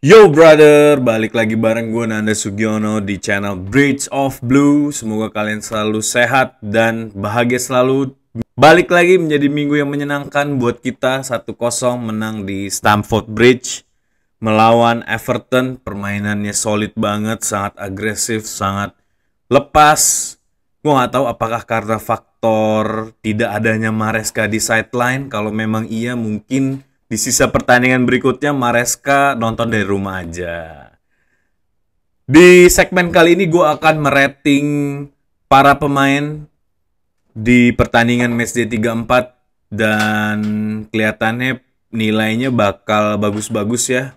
Yo brother, balik lagi bareng gue Nanda Sugiono di channel Bridge of Blue. Semoga kalian selalu sehat dan bahagia selalu. Balik lagi menjadi minggu yang menyenangkan buat kita. 1-0 menang di Stamford Bridge melawan Everton. Permainannya solid banget, sangat agresif, sangat lepas. Gue gak tahu apakah karena faktor tidak adanya Maresca di sideline. Kalau memang iya, mungkin di sisa pertandingan berikutnya Maresca nonton dari rumah aja. Di segmen kali ini gue akan merating para pemain di pertandingan matchday 34 dan kelihatannya nilainya bakal bagus-bagus ya.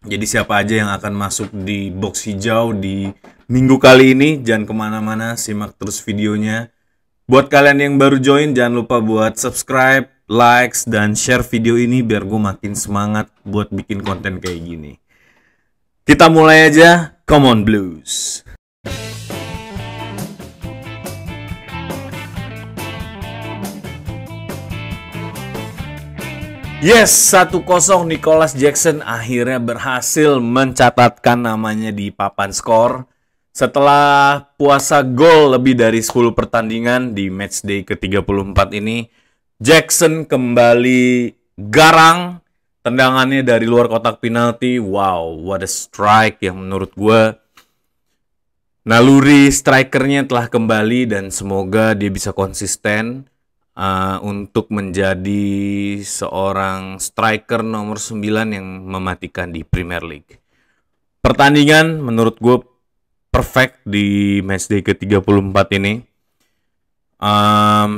Jadi siapa aja yang akan masuk di box hijau di minggu kali ini, jangan kemana-mana, simak terus videonya. Buat kalian yang baru join, jangan lupa buat subscribe, likes, dan share video ini biar gue makin semangat buat bikin konten kayak gini. Kita mulai aja, come on Blues! Yes, 1-0 Nicholas Jackson akhirnya berhasil mencatatkan namanya di papan skor. Setelah puasa gol lebih dari 10 pertandingan di matchday ke-34 ini, Jackson kembali garang. Tendangannya dari luar kotak penalti. Wow, what a strike yang menurut gue. Naluri strikernya telah kembali dan semoga dia bisa konsisten untuk menjadi seorang striker nomor 9 yang mematikan di Premier League. Pertandingan menurut gue perfect di matchday ke-34 ini.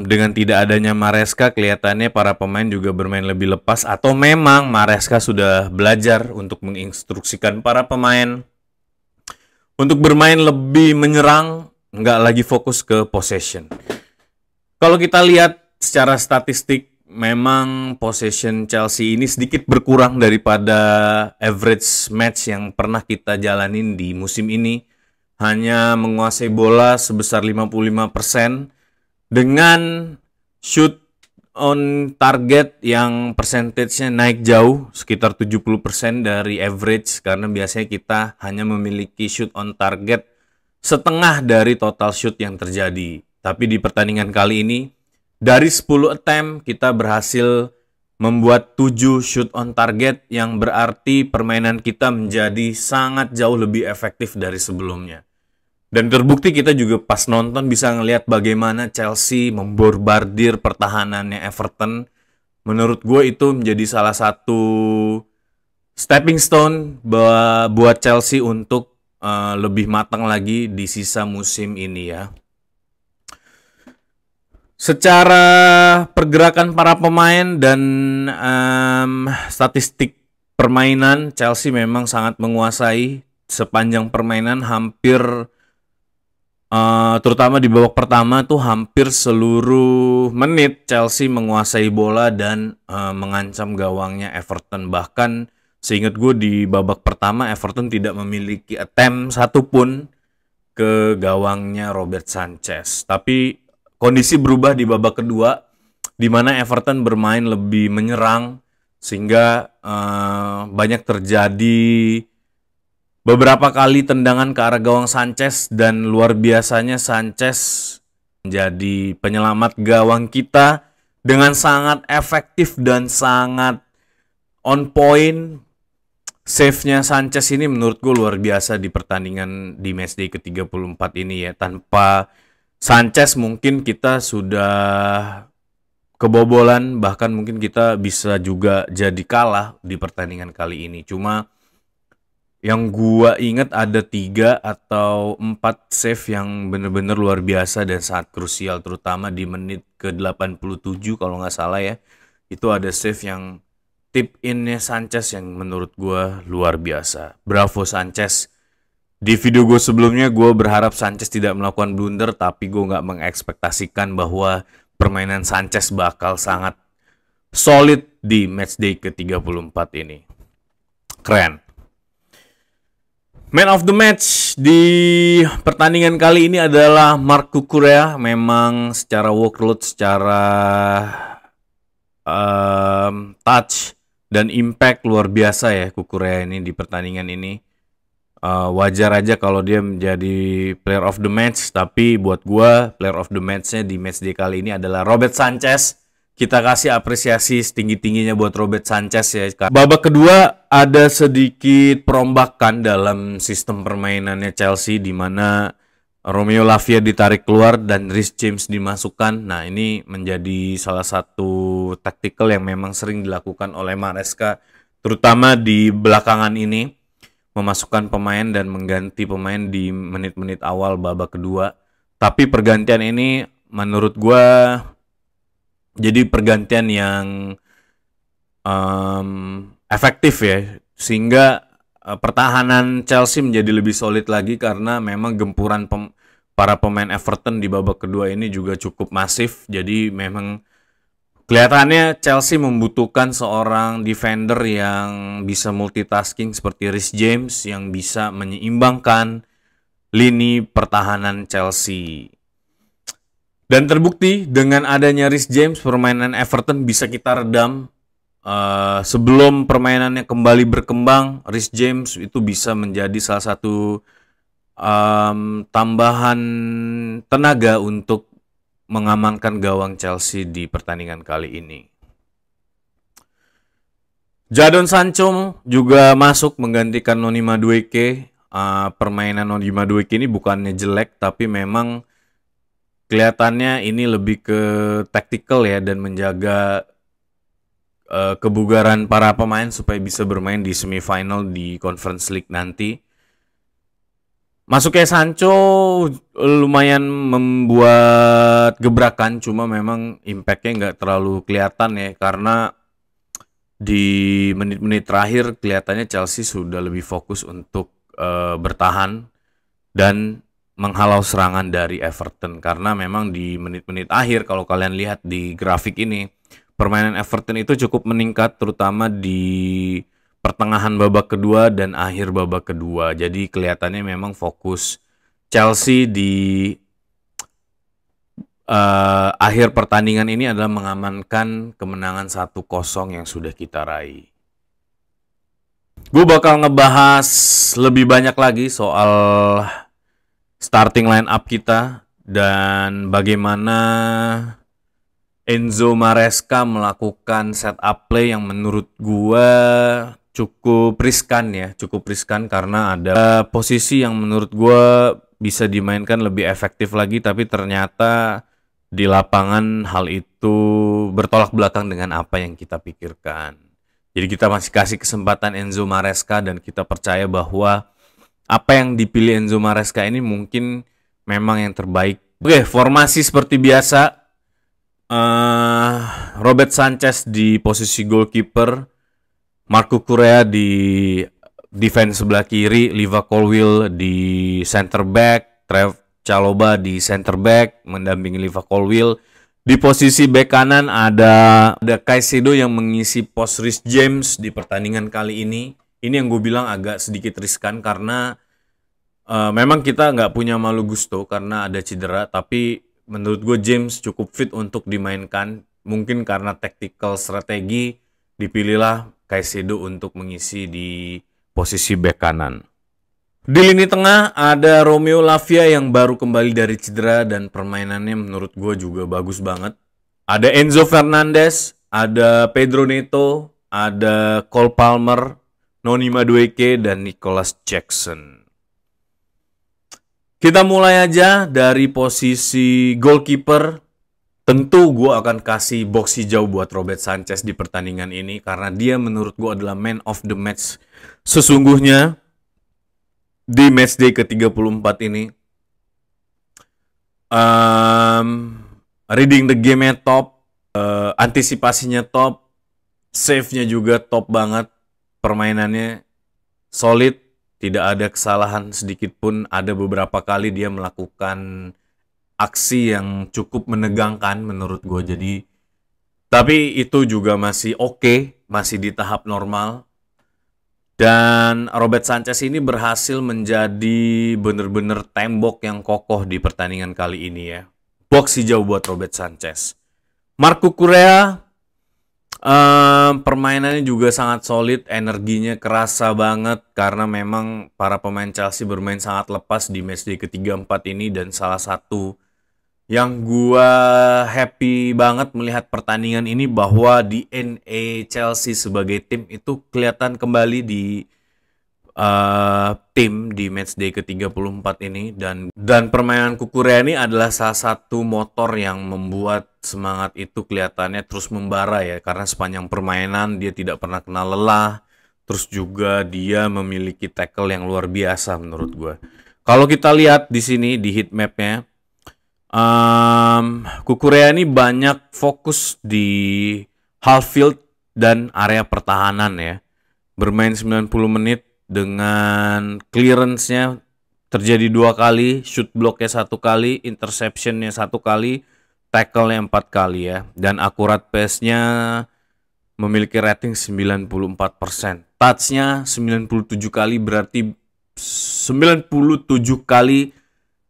Dengan tidak adanya Maresca, kelihatannya para pemain juga bermain lebih lepas. Atau memang Maresca sudah belajar untuk menginstruksikan para pemain untuk bermain lebih menyerang, nggak lagi fokus ke possession. Kalau kita lihat secara statistik, memang possession Chelsea ini sedikit berkurang daripada average match yang pernah kita jalanin di musim ini. Hanya menguasai bola sebesar 55% dengan shoot on target yang persentasenya naik jauh, sekitar 70% dari average, karena biasanya kita hanya memiliki shoot on target setengah dari total shoot yang terjadi. Tapi di pertandingan kali ini, dari 10 attempt kita berhasil membuat 7 shoot on target, yang berarti permainan kita menjadi sangat jauh lebih efektif dari sebelumnya. Dan terbukti kita juga pas nonton bisa ngelihat bagaimana Chelsea membombardir pertahanannya Everton. Menurut gue itu menjadi salah satu stepping stone buat Chelsea untuk lebih matang lagi di sisa musim ini ya. Secara pergerakan para pemain dan statistik permainan, Chelsea memang sangat menguasai sepanjang permainan. Hampir terutama di babak pertama tuh hampir seluruh menit Chelsea menguasai bola dan mengancam gawangnya Everton. Bahkan seingat gue di babak pertama Everton tidak memiliki attempt satupun ke gawangnya Robert Sanchez. Tapi kondisi berubah di babak kedua, di mana Everton bermain lebih menyerang sehingga banyak terjadi beberapa kali tendangan ke arah gawang Sanchez, dan luar biasanya Sanchez menjadi penyelamat gawang kita dengan sangat efektif dan sangat on point. Save-nya Sanchez ini menurut gue luar biasa di pertandingan di matchday ke-34 ini ya. Tanpa Sanchez mungkin kita sudah kebobolan, bahkan mungkin kita bisa juga jadi kalah di pertandingan kali ini. Cuma yang gua ingat ada 3 atau 4 save yang bener-bener luar biasa dan sangat krusial, terutama di menit ke-87 kalau nggak salah ya. Itu ada save yang tip in-nya Sanchez yang menurut gua luar biasa. Bravo Sanchez. Di video gue sebelumnya gue berharap Sanchez tidak melakukan blunder, tapi gue nggak mengekspektasikan bahwa permainan Sanchez bakal sangat solid di matchday ke-34 ini. Keren. Man of the match di pertandingan kali ini adalah Marc Cucurella. Memang secara workload, secara touch dan impact luar biasa ya Cucurella ini di pertandingan ini. Wajar aja kalau dia menjadi player of the match, tapi buat gua player of the match-nya di matchday kali ini adalah Robert Sanchez. Kita kasih apresiasi setinggi-tingginya buat Robert Sanchez ya. Babak kedua ada sedikit perombakan dalam sistem permainannya Chelsea, di mana Romeo Lavia ditarik keluar dan Reece James dimasukkan. Nah, ini menjadi salah satu taktikal yang memang sering dilakukan oleh Maresca, terutama di belakangan ini, memasukkan pemain dan mengganti pemain di menit-menit awal babak kedua. Tapi pergantian ini menurut gue jadi pergantian yang efektif ya, sehingga pertahanan Chelsea menjadi lebih solid lagi, karena memang gempuran para pemain Everton di babak kedua ini juga cukup masif. Jadi memang kelihatannya Chelsea membutuhkan seorang defender yang bisa multitasking seperti Reece James, yang bisa menyeimbangkan lini pertahanan Chelsea. Dan terbukti dengan adanya Reece James, permainan Everton bisa kita redam. Sebelum permainannya kembali berkembang, Reece James itu bisa menjadi salah satu tambahan tenaga untuk mengamankan gawang Chelsea di pertandingan kali ini. Jadon Sancho juga masuk menggantikan Noni Madueke. Permainan Noni Madueke ini bukannya jelek, tapi memang kelihatannya ini lebih ke taktikal ya, dan menjaga kebugaran para pemain supaya bisa bermain di semifinal di Conference League nanti. Masuknya Sancho lumayan membuat gebrakan, cuma memang impactnya nggak terlalu kelihatan ya, karena di menit-menit terakhir kelihatannya Chelsea sudah lebih fokus untuk bertahan dan menghalau serangan dari Everton. Karena memang di menit-menit akhir, kalau kalian lihat di grafik ini, permainan Everton itu cukup meningkat, terutama di pertengahan babak kedua dan akhir babak kedua. Jadi kelihatannya memang fokus Chelsea di akhir pertandingan ini adalah mengamankan kemenangan 1-0 yang sudah kita raih. Gue bakal ngebahas lebih banyak lagi soal starting line up kita dan bagaimana Enzo Maresca melakukan setup play yang menurut gue cukup riskan ya, cukup riskan karena ada posisi yang menurut gue bisa dimainkan lebih efektif lagi, tapi ternyata di lapangan hal itu bertolak belakang dengan apa yang kita pikirkan. Jadi kita masih kasih kesempatan Enzo Maresca, dan kita percaya bahwa apa yang dipilih Enzo Maresca ini mungkin memang yang terbaik. Oke, formasi seperti biasa. Robert Sanchez di posisi goalkeeper, Marc Cucurella di defense sebelah kiri, Liva Colwill di center back, Trev Chalobah di center back mendampingi Liva Colwill. Di posisi bek kanan ada Caicedo yang mengisi pos Reece James di pertandingan kali ini. Ini yang gue bilang agak sedikit riskan karena memang kita nggak punya Malo Gusto karena ada cedera, tapi menurut gue James cukup fit untuk dimainkan. Mungkin karena tactical strategi dipilihlah Caicedo untuk mengisi di posisi bek kanan. Di lini tengah ada Romeo Lavia yang baru kembali dari cedera dan permainannya menurut gue juga bagus banget. Ada Enzo Fernandez, ada Pedro Neto, ada Cole Palmer, Noni Madueke, dan Nicholas Jackson. Kita mulai aja dari posisi goalkeeper. Tentu gue akan kasih box hijau buat Robert Sanchez di pertandingan ini, karena dia menurut gue adalah man of the match sesungguhnya di matchday ke-34 ini. Reading the game-nya top, antisipasinya top, save-nya juga top banget, permainannya solid. Tidak ada kesalahan sedikit pun. Ada beberapa kali dia melakukan aksi yang cukup menegangkan menurut gue. Tapi itu juga masih oke, masih di tahap normal. Dan Robert Sanchez ini berhasil menjadi bener-bener tembok yang kokoh di pertandingan kali ini ya. Box hijau buat Robert Sanchez. Marc Cucurella Permainannya juga sangat solid, energinya kerasa banget karena memang para pemain Chelsea bermain sangat lepas di matchday ketiga 4 ini, dan salah satu yang gua happy banget melihat pertandingan ini bahwa DNA Chelsea sebagai tim itu kelihatan kembali di tim di matchday ke-34 ini, dan permainan Cucurella ini adalah salah satu motor yang membuat semangat itu kelihatannya terus membara ya, karena sepanjang permainan dia tidak pernah kenal lelah, terus juga dia memiliki tackle yang luar biasa menurut gue. Kalau kita lihat di sini di heat map-nya, Cucurella ini banyak fokus di half field dan area pertahanan ya. Bermain 90 menit dengan clearance-nya terjadi 2 kali, shoot block-nya 1 kali, interception-nya 1 kali, tackle-nya 4 kali ya. Dan akurat pass-nya memiliki rating 94%. Touch-nya 97 kali, berarti 97 kali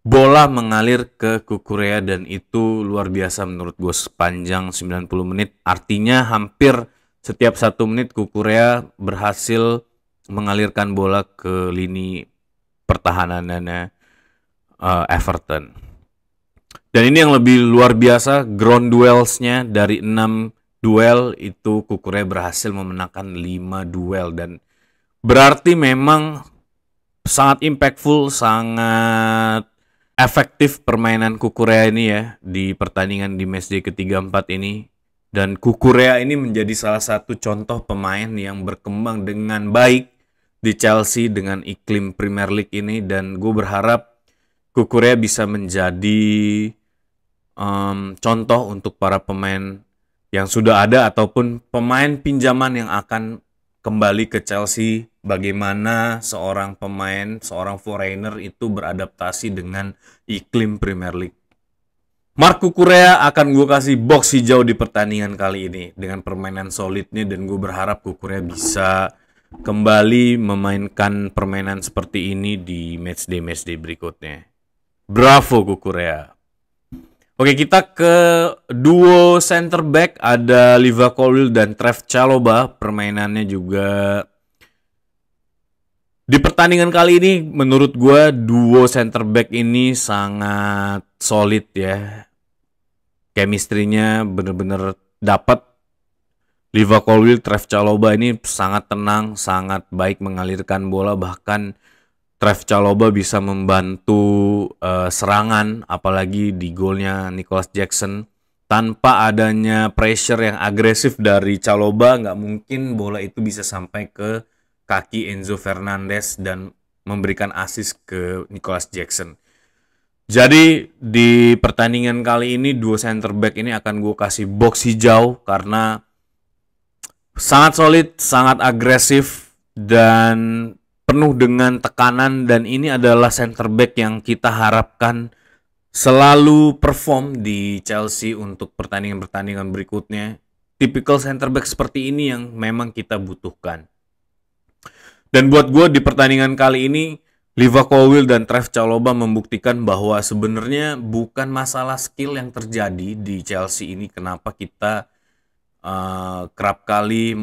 bola mengalir ke Cucurella, dan itu luar biasa menurut gue sepanjang 90 menit. Artinya hampir setiap 1 menit Cucurella berhasil mengalirkan bola ke lini pertahanannya Everton. Dan ini yang lebih luar biasa, ground duels-nya dari 6 duel itu Cucurella berhasil memenangkan 5 duel, dan berarti memang sangat impactful, sangat efektif permainan Cucurella ini ya di pertandingan di matchday ke-34 ini. Dan Cucurella ini menjadi salah satu contoh pemain yang berkembang dengan baik di Chelsea dengan iklim Premier League ini, dan gue berharap Cucurella bisa menjadi contoh untuk para pemain yang sudah ada ataupun pemain pinjaman yang akan kembali ke Chelsea, bagaimana seorang pemain, seorang foreigner itu beradaptasi dengan iklim Premier League. Marc Cucurella akan gue kasih box hijau di pertandingan kali ini dengan permainan solidnya, dan gue berharap Cucurella bisa kembali memainkan permainan seperti ini di matchday berikutnya. Bravo Cucurella. Oke, kita ke duo center back, ada Livakovic dan Trev Chalobah. Permainannya juga di pertandingan kali ini menurut gue duo center back ini sangat solid ya. Chemistry-nya bener-bener dapat. Livakovic, Trev Chalobah ini sangat tenang, sangat baik mengalirkan bola, bahkan Trev Chalobah bisa membantu serangan, apalagi di golnya Nicholas Jackson. Tanpa adanya pressure yang agresif dari Chalobah, nggak mungkin bola itu bisa sampai ke kaki Enzo Fernandez dan memberikan assist ke Nicholas Jackson. Jadi di pertandingan kali ini dua center back ini akan gue kasih box hijau karena sangat solid, sangat agresif, dan penuh dengan tekanan, dan ini adalah center back yang kita harapkan selalu perform di Chelsea untuk pertandingan-pertandingan berikutnya. Tipikal center back seperti ini yang memang kita butuhkan. Dan buat gue di pertandingan kali ini, Livakovic dan Trev Chalobah membuktikan bahwa sebenarnya bukan masalah skill yang terjadi di Chelsea ini. Kenapa kita kerap kali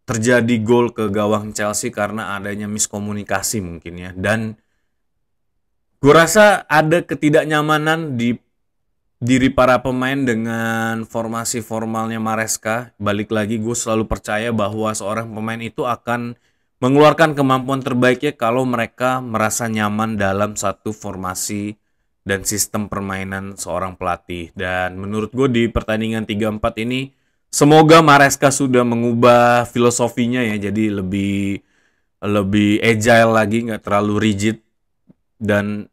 terjadi gol ke gawang Chelsea karena adanya miskomunikasi mungkin ya. Dan gue rasa ada ketidaknyamanan di diri para pemain dengan formasi formalnya Maresca. Balik lagi, gue selalu percaya bahwa seorang pemain itu akan mengeluarkan kemampuan terbaiknya kalau mereka merasa nyaman dalam satu formasi dan sistem permainan seorang pelatih. Dan menurut gue di pertandingan 3-4 ini, semoga Maresca sudah mengubah filosofinya ya, jadi lebih agile lagi, nggak terlalu rigid, dan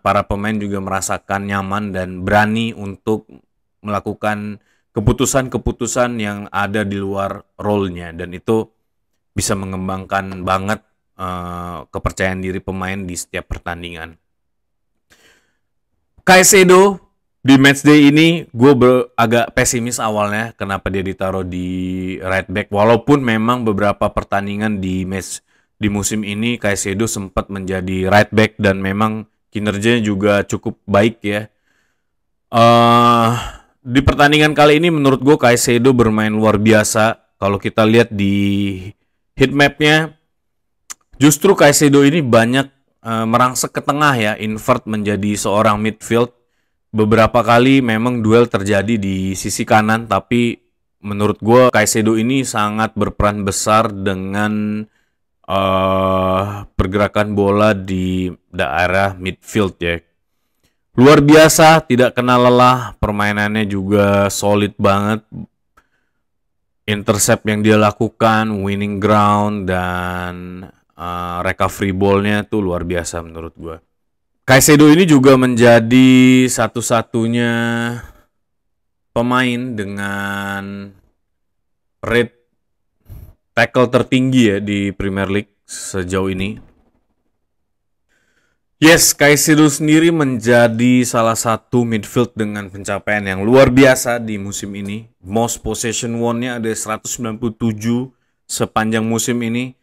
para pemain juga merasakan nyaman dan berani untuk melakukan keputusan-keputusan yang ada di luar role-nya, dan itu bisa mengembangkan banget kepercayaan diri pemain di setiap pertandingan. Caicedo di matchday ini gue agak pesimis awalnya kenapa dia ditaruh di right back, walaupun memang beberapa pertandingan di musim ini Caicedo sempat menjadi right back dan memang kinerjanya juga cukup baik ya. Di pertandingan kali ini menurut gue Caicedo bermain luar biasa. Kalau kita lihat di heat map-nya, justru Caicedo ini banyak merangsek ke tengah ya, invert menjadi seorang midfield. Beberapa kali memang duel terjadi di sisi kanan, tapi menurut gue Caicedo ini sangat berperan besar dengan pergerakan bola di daerah midfield ya. Luar biasa, tidak kenal lelah, permainannya juga solid banget. Intercept yang dia lakukan, winning ground, dan recovery ball-nya tuh luar biasa menurut gue. Caicedo ini juga menjadi satu-satunya pemain dengan rate tackle tertinggi ya di Premier League sejauh ini. Yes, Caicedo sendiri menjadi salah satu midfield dengan pencapaian yang luar biasa di musim ini. Most possession won-nya ada 197 sepanjang musim ini.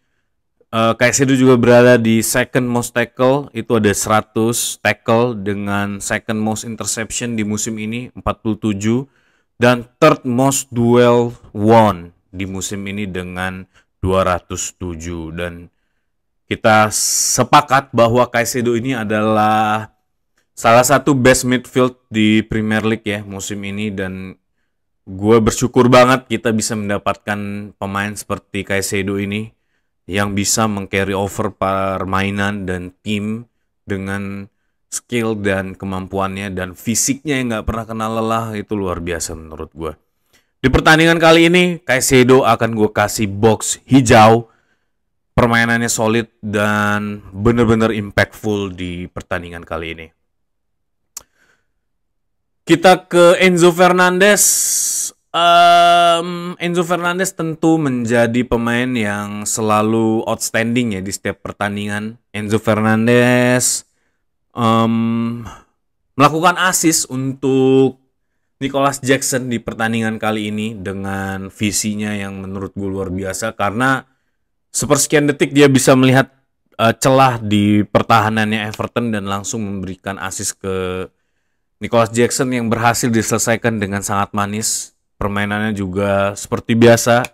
Caicedo juga berada di second most tackle, itu ada 100 tackle dengan second most interception di musim ini 47, dan third most duel won di musim ini dengan 207. Dan kita sepakat bahwa Caicedo ini adalah salah satu best midfield di Premier League ya musim ini, dan gue bersyukur banget kita bisa mendapatkan pemain seperti Caicedo ini yang bisa meng-carry over permainan dan tim dengan skill dan kemampuannya dan fisiknya yang nggak pernah kenal lelah. Itu luar biasa menurut gue. Di pertandingan kali ini Caicedo akan gue kasih box hijau. Permainannya solid dan benar-benar impactful di pertandingan kali ini. Kita ke Enzo Fernandez. Enzo Fernandez tentu menjadi pemain yang selalu outstanding ya di setiap pertandingan. Enzo Fernandez melakukan assist untuk Nicholas Jackson di pertandingan kali ini dengan visinya yang menurut gue luar biasa, karena sepersekian detik dia bisa melihat celah di pertahanannya Everton dan langsung memberikan assist ke Nicholas Jackson yang berhasil diselesaikan dengan sangat manis. Permainannya juga seperti biasa,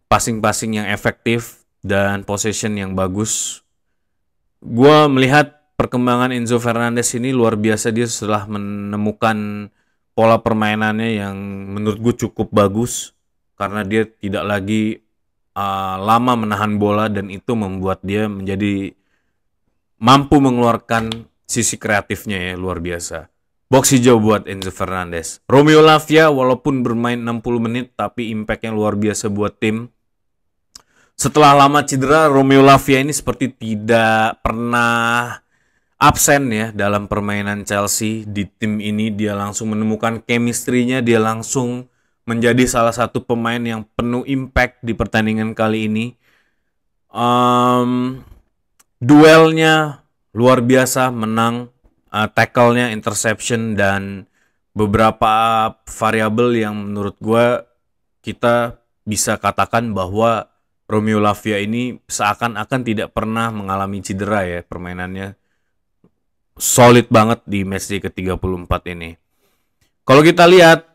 passing-passing yang efektif dan possession yang bagus. Gua melihat perkembangan Enzo Fernandez ini luar biasa. Dia setelah menemukan pola permainannya yang menurut gue cukup bagus, karena dia tidak lagi lama menahan bola, dan itu membuat dia menjadi mampu mengeluarkan sisi kreatifnya ya, luar biasa. Box hijau buat Enzo Fernandez. Romeo Lavia walaupun bermain 60 menit tapi impactnya luar biasa buat tim. Setelah lama cedera, Romeo Lavia ini seperti tidak pernah absen ya dalam permainan Chelsea. Di tim ini dia langsung menemukan chemistry-nya, dia langsung menjadi salah satu pemain yang penuh impact di pertandingan kali ini. Duelnya luar biasa, menang. Tackle-nya, interception, dan beberapa variabel yang menurut gue kita bisa katakan bahwa Romeo Lavia ini seakan-akan tidak pernah mengalami cedera ya. Permainannya solid banget di matchday ke-34 ini. Kalau kita lihat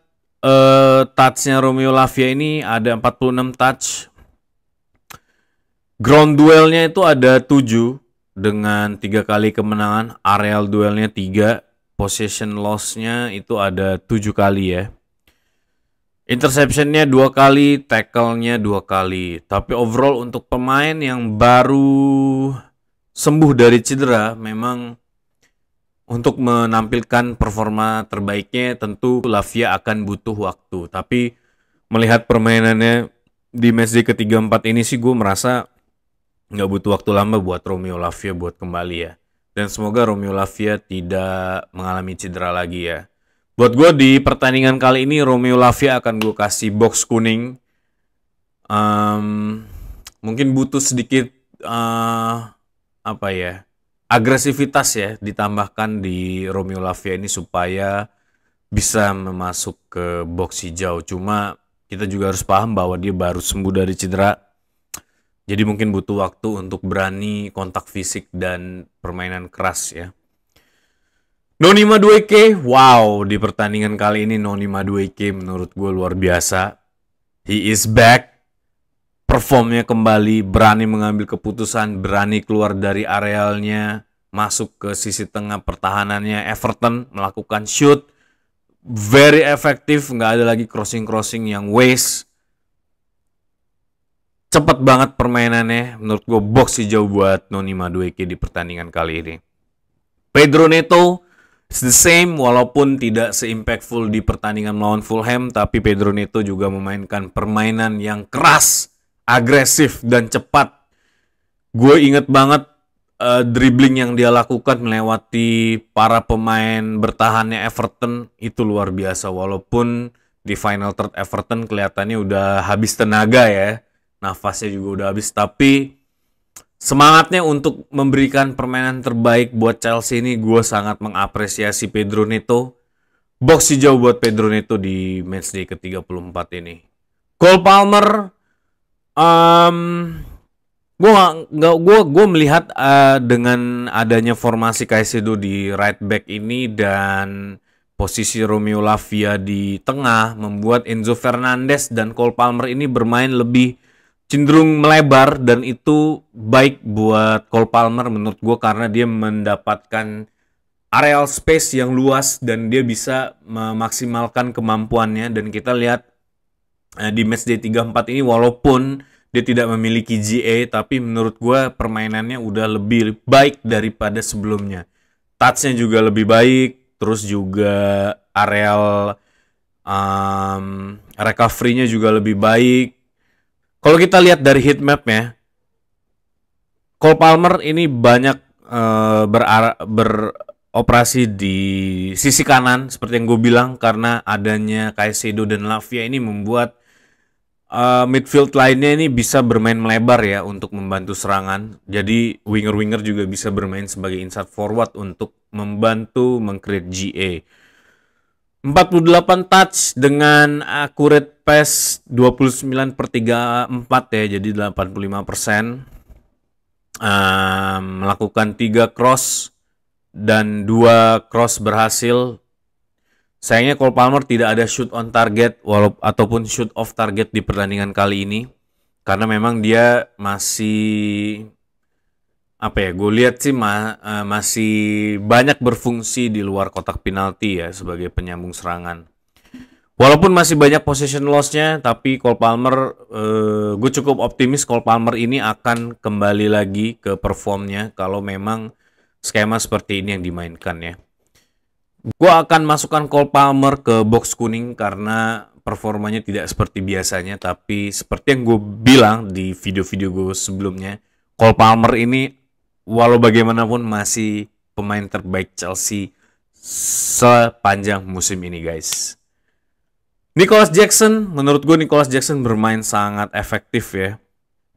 touch-nya Romeo Lavia ini ada 46 touch. Ground duelnya itu ada 7 dengan 3 kali kemenangan. Aerial duelnya 3. Possession loss-nya itu ada 7 kali ya. Interception-nya 2 kali, tackle-nya 2 kali. Tapi overall untuk pemain yang baru sembuh dari cedera, memang untuk menampilkan performa terbaiknya tentu Lavia akan butuh waktu. Tapi melihat permainannya di matchday ke-34 ini sih gue merasa nggak butuh waktu lama buat Romeo Lavia buat kembali ya. Dan semoga Romeo Lavia tidak mengalami cedera lagi ya. Buat gue di pertandingan kali ini Romeo Lavia akan gue kasih box kuning. Mungkin butuh sedikit agresivitas ya ditambahkan di Romeo Lavia ini supaya bisa masuk ke box hijau. Cuma kita juga harus paham bahwa dia baru sembuh dari cedera. Jadi mungkin butuh waktu untuk berani kontak fisik dan permainan keras ya. Noni Madueke, wow, di pertandingan kali ini Noni Madueke menurut gue luar biasa. He is back, performnya kembali, berani mengambil keputusan, berani keluar dari arealnya, masuk ke sisi tengah pertahanannya. Everton melakukan shoot, very efektif, nggak ada lagi crossing-crossing yang waste. Cepet banget permainannya, menurut gue box hijau buat Noni Madueke di pertandingan kali ini. Pedro Neto, it's the same, walaupun tidak se-impactful di pertandingan melawan Fulham, tapi Pedro Neto juga memainkan permainan yang keras, agresif, dan cepat. Gue inget banget dribbling yang dia lakukan melewati para pemain bertahannya Everton, itu luar biasa. Walaupun di final third Everton kelihatannya udah habis tenaga ya, nafasnya juga udah habis, tapi semangatnya untuk memberikan permainan terbaik buat Chelsea ini, gue sangat mengapresiasi Pedro Neto. Box hijau buat Pedro Neto di matchday ke-34 ini. Cole Palmer, gue melihat dengan adanya formasi Caicedo di right back ini dan posisi Romeo Lavia di tengah membuat Enzo Fernandez dan Cole Palmer ini bermain lebih cenderung melebar, dan itu baik buat Cole Palmer menurut gue karena dia mendapatkan areal space yang luas dan dia bisa memaksimalkan kemampuannya. Dan kita lihat di matchday 34 ini walaupun dia tidak memiliki GA, tapi menurut gue permainannya udah lebih baik daripada sebelumnya. Touch-nya juga lebih baik, terus juga areal recovery-nya juga lebih baik. Kalau kita lihat dari heat map-nya, Cole Palmer ini banyak beroperasi di sisi kanan seperti yang gue bilang, karena adanya Caicedo dan Lavia ini membuat midfield lainnya ini bisa bermain melebar ya untuk membantu serangan. Jadi winger-winger juga bisa bermain sebagai inside forward untuk membantu meng-create GA. 48 touch dengan accurate pass 29/34 ya, jadi 85%. Melakukan 3 cross dan 2 cross berhasil. Sayangnya Cole Palmer tidak ada shoot on target ataupun shoot off target di pertandingan kali ini, karena memang dia masih gue lihat sih masih banyak berfungsi di luar kotak penalti ya sebagai penyambung serangan. Walaupun masih banyak possession loss-nya, tapi Cole Palmer, gue cukup optimis Cole Palmer ini akan kembali lagi ke performnya kalau memang skema seperti ini yang dimainkan ya. Gue akan masukkan Cole Palmer ke box kuning karena performanya tidak seperti biasanya, tapi seperti yang gue bilang di video-video gue sebelumnya, Cole Palmer ini walau bagaimanapun masih pemain terbaik Chelsea sepanjang musim ini guys. Nicholas Jackson, menurut gue Nicholas Jackson bermain sangat efektif ya.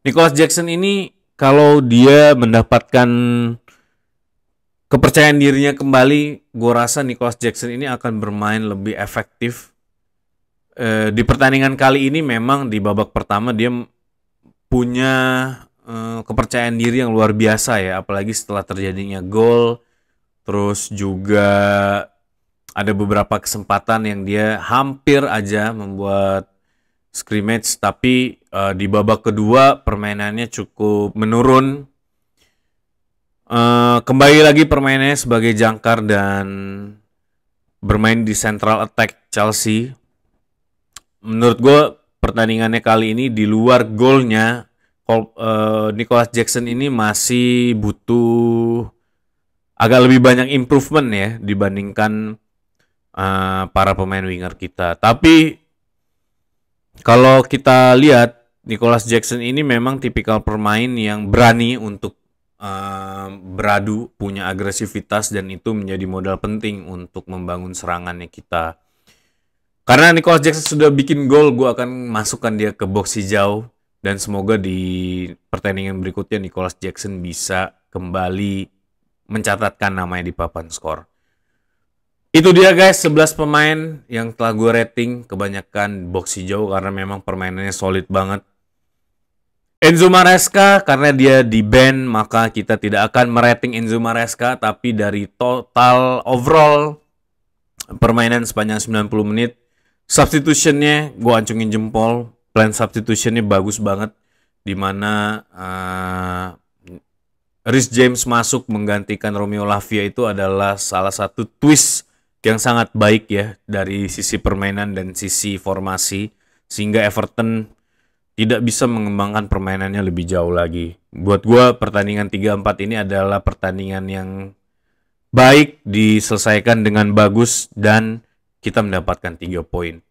Nicholas Jackson ini kalau dia mendapatkan kepercayaan dirinya kembali, gue rasa Nicholas Jackson ini akan bermain lebih efektif. Di pertandingan kali ini memang di babak pertama dia punya kepercayaan diri yang luar biasa ya, apalagi setelah terjadinya gol. Terus juga ada beberapa kesempatan yang dia hampir aja membuat scrimmage, tapi di babak kedua permainannya cukup menurun. Kembali lagi permainannya sebagai jangkar dan bermain di central attack Chelsea. Menurut gue pertandingannya kali ini di luar golnya, Nicholas Jackson ini masih butuh agak lebih banyak improvement ya dibandingkan para pemain winger kita. Tapi kalau kita lihat Nicholas Jackson ini memang tipikal pemain yang berani untuk beradu, punya agresivitas, dan itu menjadi modal penting untuk membangun serangannya kita. Karena Nicholas Jackson sudah bikin gol, gue akan masukkan dia ke box hijau. Dan semoga di pertandingan berikutnya Nicholas Jackson bisa kembali mencatatkan namanya di papan skor. Itu dia guys, 11 pemain yang telah gue rating, kebanyakan box hijau karena memang permainannya solid banget. Enzo Maresca, karena dia di ban, maka kita tidak akan merating Enzo Maresca, tapi dari total overall permainan sepanjang 90 menit, substitutionnya gue acungin jempol. Plan substitutionnya bagus banget, dimana Reece James masuk menggantikan Romeo Lavia itu adalah salah satu twist yang sangat baik ya dari sisi permainan dan sisi formasi, sehingga Everton tidak bisa mengembangkan permainannya lebih jauh lagi. Buat gue pertandingan 3-4 ini adalah pertandingan yang baik, diselesaikan dengan bagus, dan kita mendapatkan 3 poin.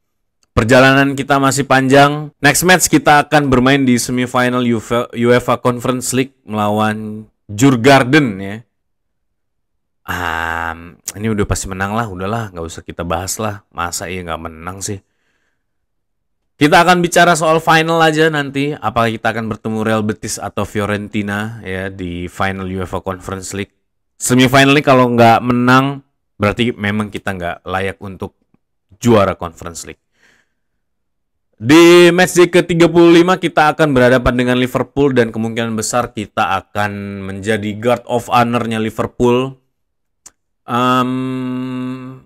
Perjalanan kita masih panjang. Next match kita akan bermain di semifinal UEFA Conference League melawan Djurgården ya. Ini udah pasti menang lah, udahlah, nggak usah kita bahas lah. Masa iya nggak menang sih? Kita akan bicara soal final aja nanti. Apakah kita akan bertemu Real Betis atau Fiorentina ya di final UEFA Conference League. Semifinal ini kalau nggak menang, berarti memang kita nggak layak untuk juara Conference League. Di matchday ke-35 kita akan berhadapan dengan Liverpool dan kemungkinan besar kita akan menjadi guard of honor-nya Liverpool.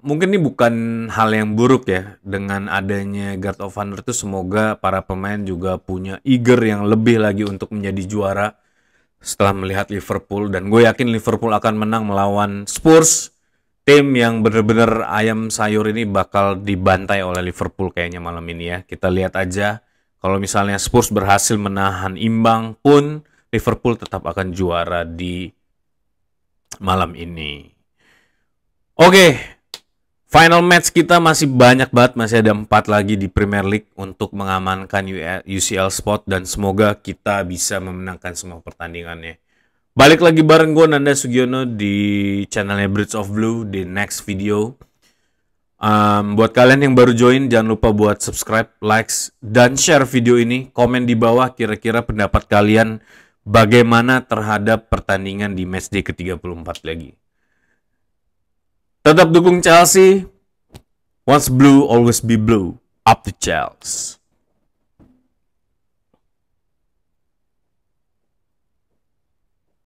Mungkin ini bukan hal yang buruk ya, dengan adanya guard of honor itu semoga para pemain juga punya eager yang lebih lagi untuk menjadi juara setelah melihat Liverpool, dan gue yakin Liverpool akan menang melawan Spurs. Tim yang bener-bener ayam sayur ini bakal dibantai oleh Liverpool kayaknya malam ini ya. Kita lihat aja, kalau misalnya Spurs berhasil menahan imbang pun, Liverpool tetap akan juara di malam ini. Oke, final match kita masih banyak banget, masih ada 4 lagi di Premier League untuk mengamankan UCL spot, dan semoga kita bisa memenangkan semua pertandingannya. Balik lagi bareng gue Nanda Sugiono di channelnya Bridge of Blue di next video. Buat kalian yang baru join, jangan lupa buat subscribe, likes, dan share video ini. Komen di bawah kira-kira pendapat kalian bagaimana terhadap pertandingan di matchday ke-34 lagi. Tetap dukung Chelsea. Once blue, always be blue. Up to Chelsea.